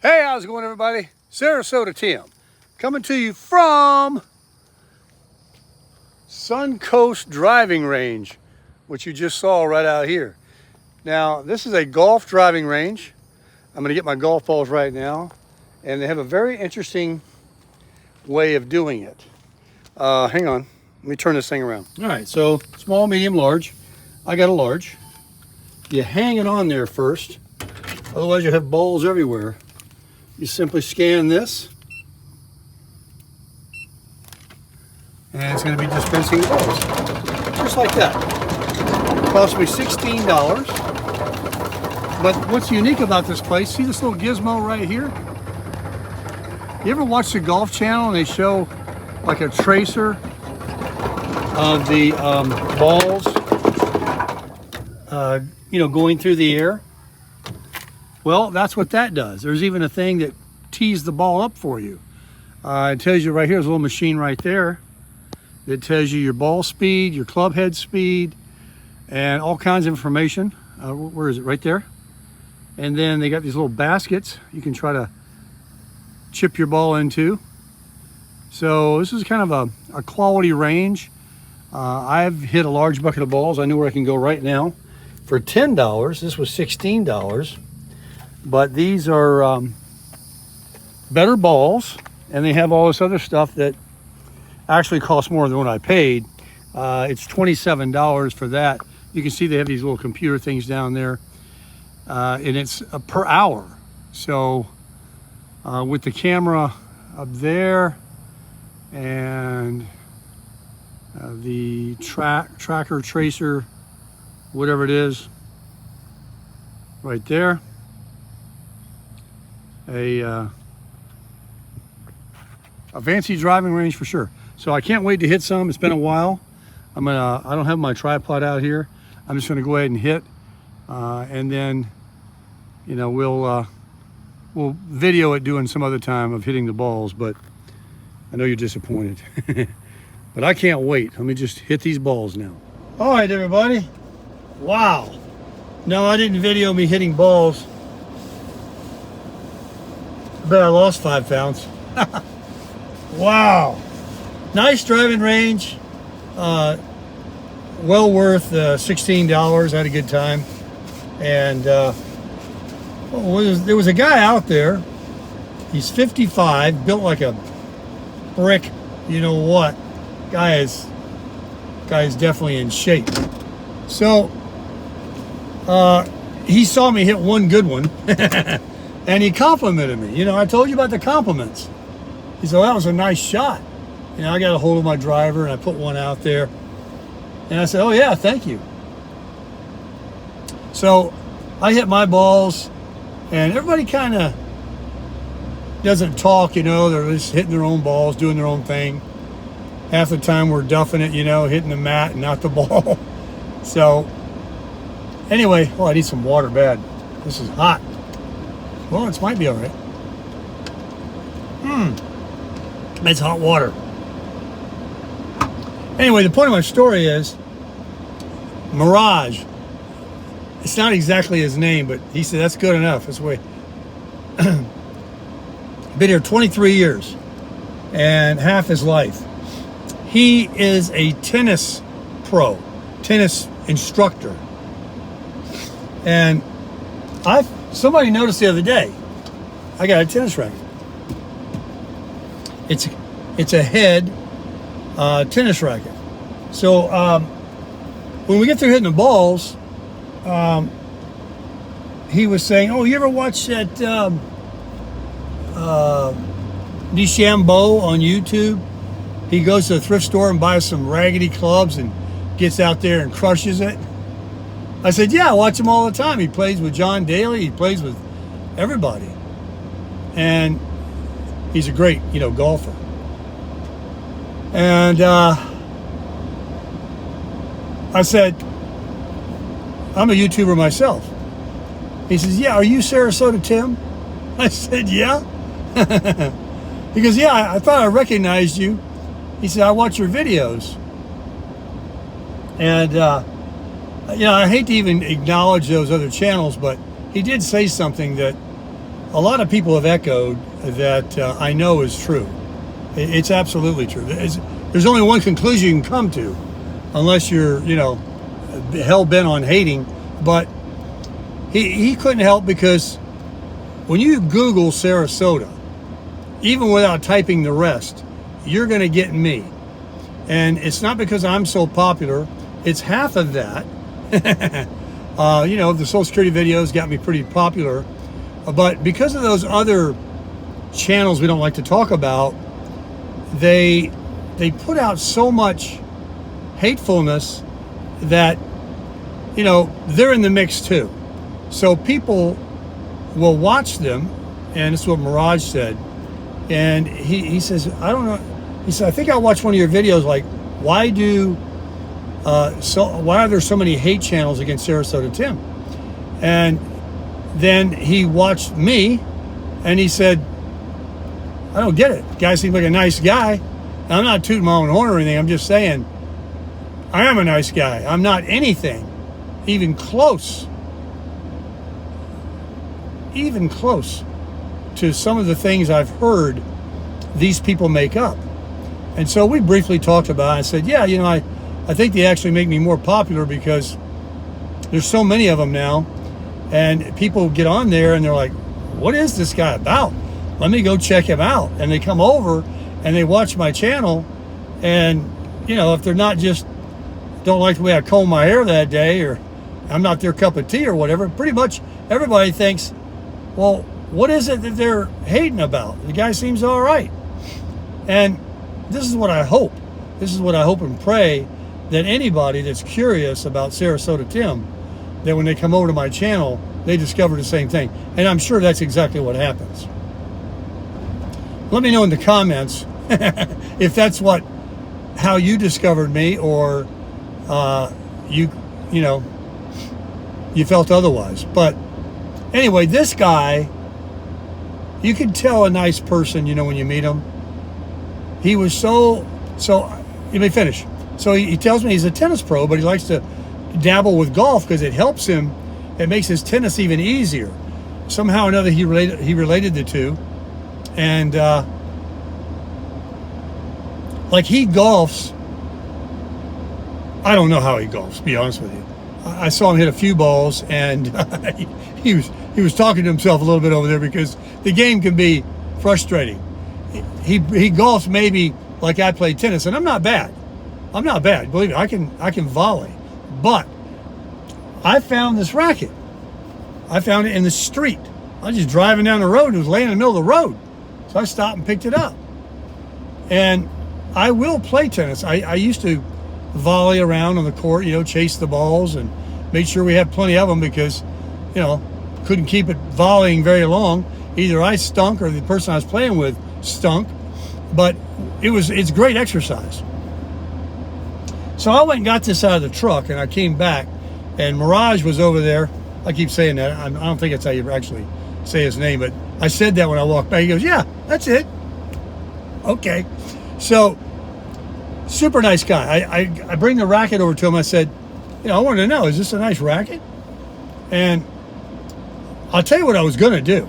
Hey, how's it going, everybody? Sarasota Tim, coming to you from Suncoast Driving Range, which you just saw right out here. Now, this is a golf driving range. I'm going to get my golf balls right now, and they have a very interesting way of doing it. Hang on, let me turn this thing around. All right, so small, medium, large. I got a large. You hang it on there first, otherwise you have balls everywhere. You simply scan this, and it's going to be dispensing the balls, just like that. It cost me $16. But what's unique about this place, see this little gizmo right here? You ever watch the Golf Channel and they show like a tracer of the balls, going through the air? Well, that's what that does. There's even a thing that tees the ball up for you. It tells you right here, there's a little machine right there that tells you your ball speed, your club head speed, and all kinds of information. Where is it? Right there. And then they got these little baskets you can try to chip your ball into. So this is kind of a quality range. I've hit a large bucket of balls. I know where I can go right now. For $10, this was $16. But these are better balls, and they have all this other stuff that actually costs more than what I paid. It's $27 for that. You can see they have these little computer things down there, and it's per hour. So with the camera up there and the tracker tracer, whatever it is, right there. A fancy driving range for sure. So I can't wait to hit some. It's been a while. I don't have my tripod out here. I'm just gonna go ahead and hit, and then we'll video it doing some other time of hitting the balls. But I know you're disappointed. But I can't wait. Let me just hit these balls now. All right, everybody. Wow. No, I didn't video me hitting balls. But I lost 5 pounds. Wow. Nice driving range. Well worth $16. I had a good time. And there was a guy out there. He's 55, built like a brick. You know what? Guy is definitely in shape. So he saw me hit one good one. And he complimented me. I told you about the compliments. He said, well, that was a nice shot. I got a hold of my driver and I put one out there. And I said, oh yeah, thank you. So I hit my balls, and everybody kind of doesn't talk, they're just hitting their own balls, doing their own thing. Half the time we're duffing it, hitting the mat and not the ball. So anyway, I need some water bad. This is hot. Well, it might be all right. It's hot water. Anyway, the point of my story is Mirage. It's not exactly his name, but he said that's good enough. That's the way. Been here 23 years and half his life. He is a tennis pro, tennis instructor. And somebody noticed the other day, I got a tennis racket. It's a head tennis racket. So when we get through hitting the balls, he was saying, oh, you ever watch that DeChambeau on YouTube? He goes to the thrift store and buys some raggedy clubs and gets out there and crushes it. I said, yeah, I watch him all the time. He plays with John Daly. He plays with everybody. And he's a great, golfer. And I said, I'm a YouTuber myself. He says, yeah, are you Sarasota Tim? I said, yeah. He goes, yeah, I thought I recognized you. He said, I watch your videos. And I hate to even acknowledge those other channels, but he did say something that a lot of people have echoed that I know is true. It's absolutely true. There's only one conclusion you can come to, unless you're, hell bent on hating. But he couldn't help, because when you Google Sarasota, even without typing the rest, you're going to get me. And it's not because I'm so popular. It's half of that. The Social Security videos got me pretty popular. But because of those other channels we don't like to talk about, they put out so much hatefulness that, they're in the mix too. So people will watch them, and this is what Mirage said. And he says, I don't know. He said, I think I watched one of your videos, like, why are there so many hate channels against Sarasota Tim? And then he watched me, and he said, I don't get it. The guy seems like a nice guy. I'm not tooting my own horn or anything. I'm just saying, I am a nice guy. I'm not anything even close to some of the things I've heard these people make up. And so we briefly talked about it. I said, yeah, I think they actually make me more popular, because there's so many of them now, and people get on there and they're like, what is this guy about? Let me go check him out. And they come over and they watch my channel, and if they're not just don't like the way I comb my hair that day, or I'm not their cup of tea or whatever, pretty much everybody thinks, well, what is it that they're hating about? The guy seems all right. And this is what I hope. This is what I hope and pray, that anybody that's curious about Sarasota Tim, that when they come over to my channel, they discover the same thing. And I'm sure that's exactly what happens. Let me know in the comments if that's how you discovered me, or you felt otherwise. But anyway, this guy, you can tell a nice person, when you meet him. He was so, let me finish. So he tells me he's a tennis pro, but he likes to dabble with golf because it helps him. It makes his tennis even easier. Somehow or another, he related the two. And like, he golfs. I don't know how he golfs, to be honest with you. I saw him hit a few balls, and he was talking to himself a little bit over there, because the game can be frustrating. He golfs maybe like I play tennis, and I'm not bad. Believe me, I can volley. But I found this racket. I found it in the street. I was just driving down the road, and it was laying in the middle of the road. So I stopped and picked it up. And I will play tennis. I used to volley around on the court, chase the balls and make sure we had plenty of them, because, couldn't keep it volleying very long. Either I stunk or the person I was playing with stunk. But it's great exercise. So I went and got this out of the truck, and I came back, and Mirage was over there. I keep saying that. I don't think that's how you actually say his name, but I said that when I walked back. He goes, yeah, that's it. Okay. So, super nice guy. I bring the racket over to him. I said, I wanted to know, is this a nice racket? And I'll tell you what I was going to do.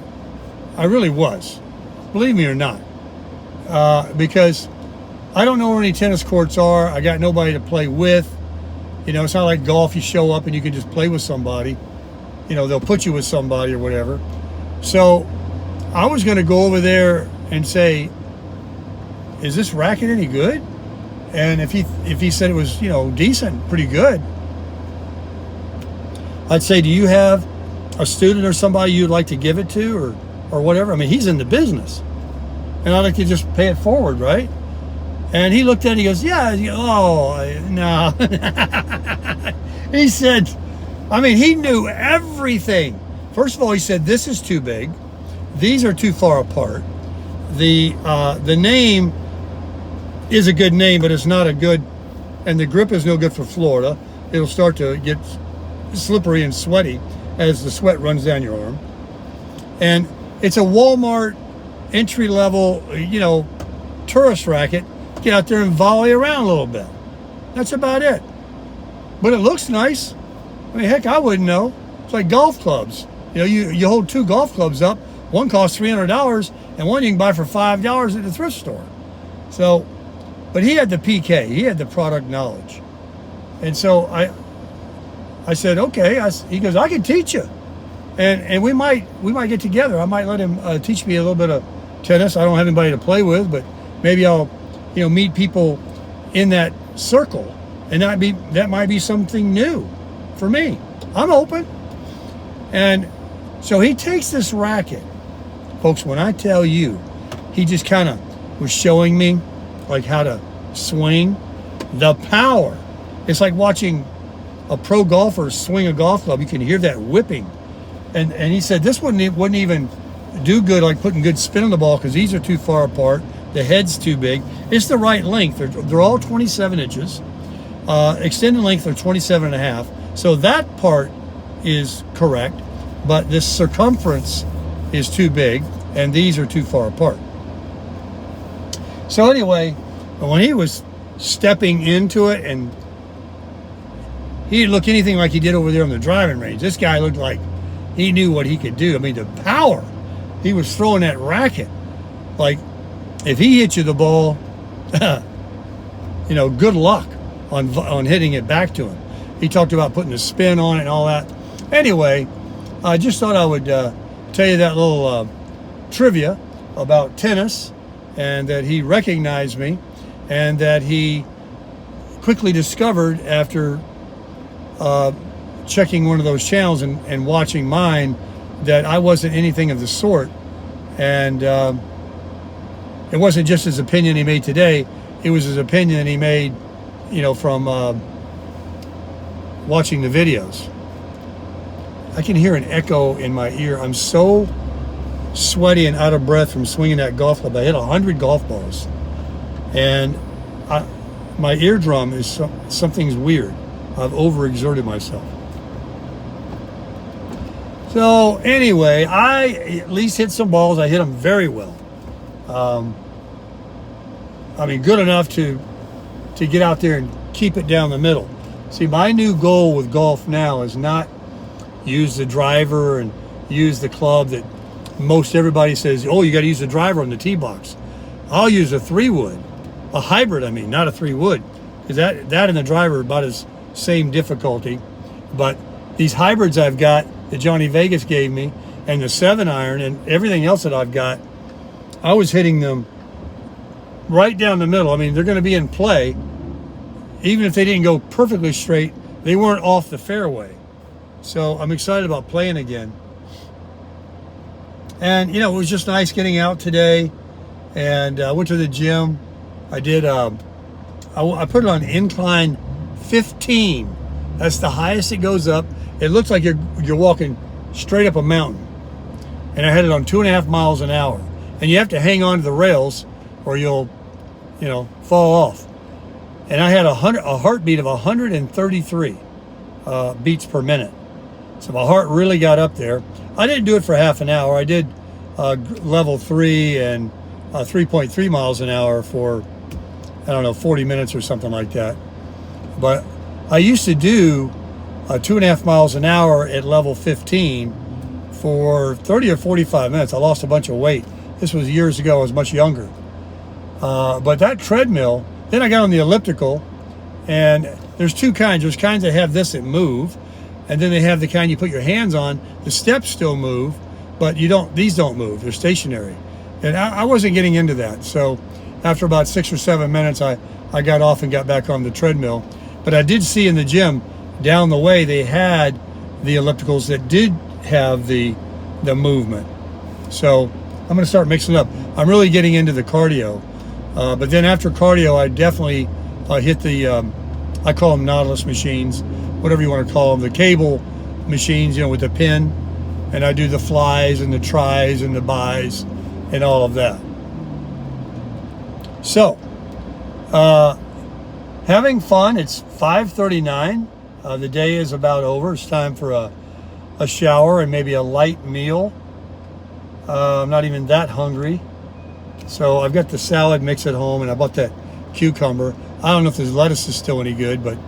I really was. Believe me or not. Because I don't know where any tennis courts are. I got nobody to play with. It's not like golf. You show up and you can just play with somebody. They'll put you with somebody or whatever. So I was going to go over there and say, is this racket any good? And if he said it was, decent, pretty good, I'd say, do you have a student or somebody you'd like to give it to, or whatever? I mean, he's in the business, and I'd like to just pay it forward, right? And he looked at it, he goes, yeah, no. He said, he knew everything. First of all, he said, this is too big. These are too far apart. The name is a good name, but it's not a good, and the grip is no good for Florida. It'll start to get slippery and sweaty as the sweat runs down your arm. And it's a Walmart entry-level, tourist racket. Get out there and volley around a little bit. That's about it. But it looks nice. Heck, I wouldn't know. It's like golf clubs. You hold two golf clubs up, One costs $300, and one you can buy for $5 at the thrift store. So, but he had the PK, he had the product knowledge. And so I said, okay. He goes, I can teach you. And we might get together. I might let him teach me a little bit of tennis. I don't have anybody to play with, but maybe I'll, meet people in that circle, and that might be something new for me. I'm open. And so he takes this racket, folks. When I tell you, he just kind of was showing me like how to swing, the power. It's like watching a pro golfer swing a golf club. You can hear that whipping. And he said this wouldn't even do good, like putting good spin on the ball, because these are too far apart. The head's too big. It's the right length. They're all 27 inches. Extended length are 27 and a half. So that part is correct, but this circumference is too big, and these are too far apart. So anyway, when he was stepping into it, and he didn't look anything like he did over there on the driving range. This guy looked like he knew what he could do. I mean, the power. He was throwing that racket. Like, if he hit you the ball, good luck on hitting it back to him. He talked about putting a spin on it and all that. Anyway, I just thought I would tell you that little trivia about tennis, and that he recognized me, and that he quickly discovered after checking one of those channels and watching mine that I wasn't anything of the sort. And it wasn't just his opinion he made today. It was his opinion he made, from watching the videos. I can hear an echo in my ear. I'm so sweaty and out of breath from swinging that golf club. I hit 100 golf balls, and my eardrum is something's weird. I've overexerted myself. So anyway, I at least hit some balls. I hit them very well. Good enough to get out there and keep it down the middle. See, my new goal with golf now is not use the driver and use the club that most everybody says, oh, you got to use the driver on the tee box. I'll use a 3-wood, a hybrid, not a 3-wood, because that and the driver are about as same difficulty. But these hybrids I've got that Johnny Vegas gave me, and the 7-iron and everything else that I've got, I was hitting them right down the middle. They're going to be in play. Even if they didn't go perfectly straight, they weren't off the fairway. So I'm excited about playing again. And, it was just nice getting out today. And I went to the gym. I did, I put it on incline 15. That's the highest it goes up. It looks like you're walking straight up a mountain. And I had it on 2.5 miles an hour. And you have to hang on to the rails or you'll, fall off. And I had a heartbeat of 133 beats per minute. So my heart really got up there. I didn't do it for half an hour. I did level 3 and 3.3 miles an hour for, 40 minutes or something like that. But I used to do 2.5 miles an hour at level 15 for 30 or 45 minutes. I lost a bunch of weight. This was years ago. I was much younger. But that treadmill, then I got on the elliptical, and there's two kinds. There's kinds that have this that move, and then they have the kind you put your hands on. The steps still move, but these don't move. They're stationary. And I wasn't getting into that. So after about 6 or 7 minutes, I got off and got back on the treadmill. But I did see in the gym down the way, they had the ellipticals that did have the movement. So I'm going to start mixing it up. I'm really getting into the cardio. But then after cardio, I definitely hit the, I call them Nautilus machines, whatever you want to call them, the cable machines, with the pin. And I do the flies and the tries and the buys and all of that. So, having fun. It's 5:39. The day is about over. It's time for a shower and maybe a light meal. I'm not even that hungry. So I've got the salad mix at home, and I bought that cucumber. I don't know if this lettuce is still any good, but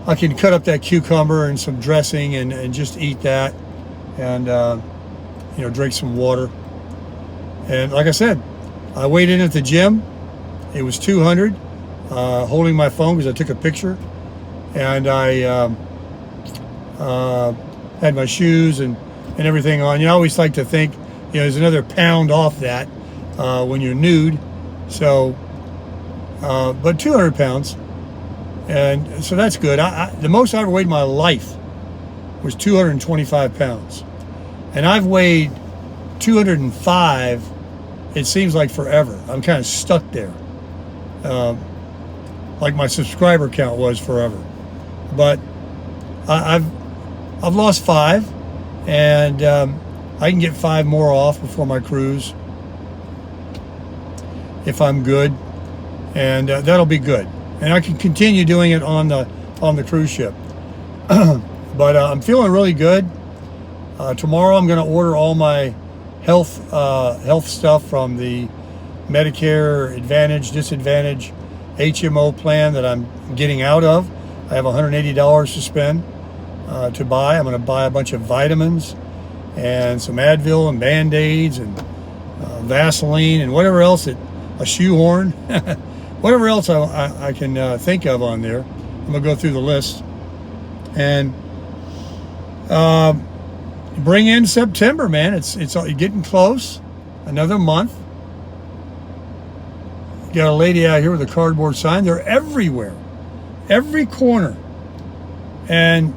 I can cut up that cucumber and some dressing and just eat that. And, drink some water. And like I said, I weighed in at the gym. It was 200, holding my phone because I took a picture. And I had my shoes and everything on. I always like to think, there's another pound off that when you're nude. So, but 200 pounds. And so that's good. The most I ever weighed in my life was 225 pounds. And I've weighed 205, it seems like forever. I'm kind of stuck there. Like my subscriber count was forever. But I've lost 5, and I can get 5 more off before my cruise if I'm good, and that'll be good. And I can continue doing it on the cruise ship. But I'm feeling really good. Tomorrow I'm going to order all my health stuff from the Medicare Advantage, Disadvantage, HMO plan that I'm getting out of. I have $180 to spend to buy. I'm going to buy a bunch of vitamins and some Advil and Band-Aids and Vaseline and whatever else, a shoehorn, whatever else I can think of on there. I'm going to go through the list and bring in September, man. It's getting close. Another month. Got a lady out here with a cardboard sign. They're everywhere, every corner, and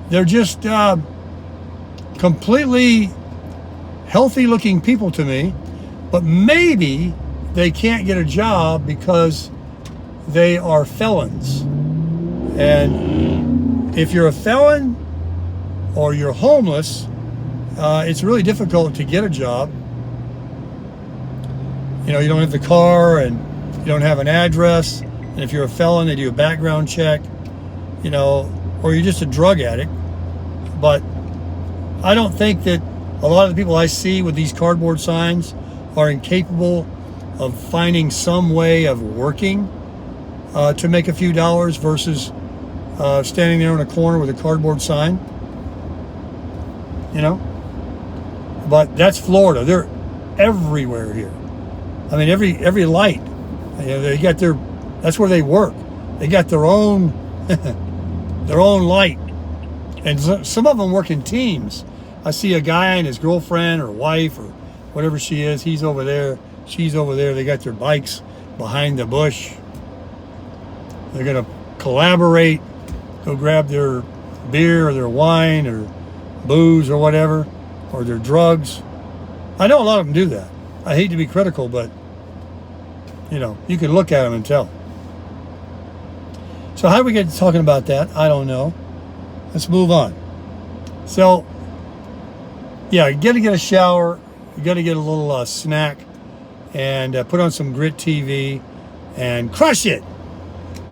they're just completely healthy-looking people to me. But maybe they can't get a job because they are felons. And if you're a felon or you're homeless, it's really difficult to get a job. You don't have the car and you don't have an address. And if you're a felon, they do a background check, or you're just a drug addict. But I don't think that a lot of the people I see with these cardboard signs are incapable of finding some way of working to make a few dollars versus standing there in a corner with a cardboard sign. But that's Florida. They're everywhere here. I mean, every light. They got that's where they work. They got their own their own light. And some of them work in teams. I see a guy and his girlfriend or wife or whatever she is. He's over there. She's over there. They got their bikes behind the bush. They're going to collaborate, go grab their beer or their wine or booze or whatever, or their drugs. I know a lot of them do that. I hate to be critical, but you can look at them and tell. So how do we get to talking about that? I don't know. Let's move on. So, yeah, you got to get a shower. You got to get a little snack and put on some Grit TV and crush it.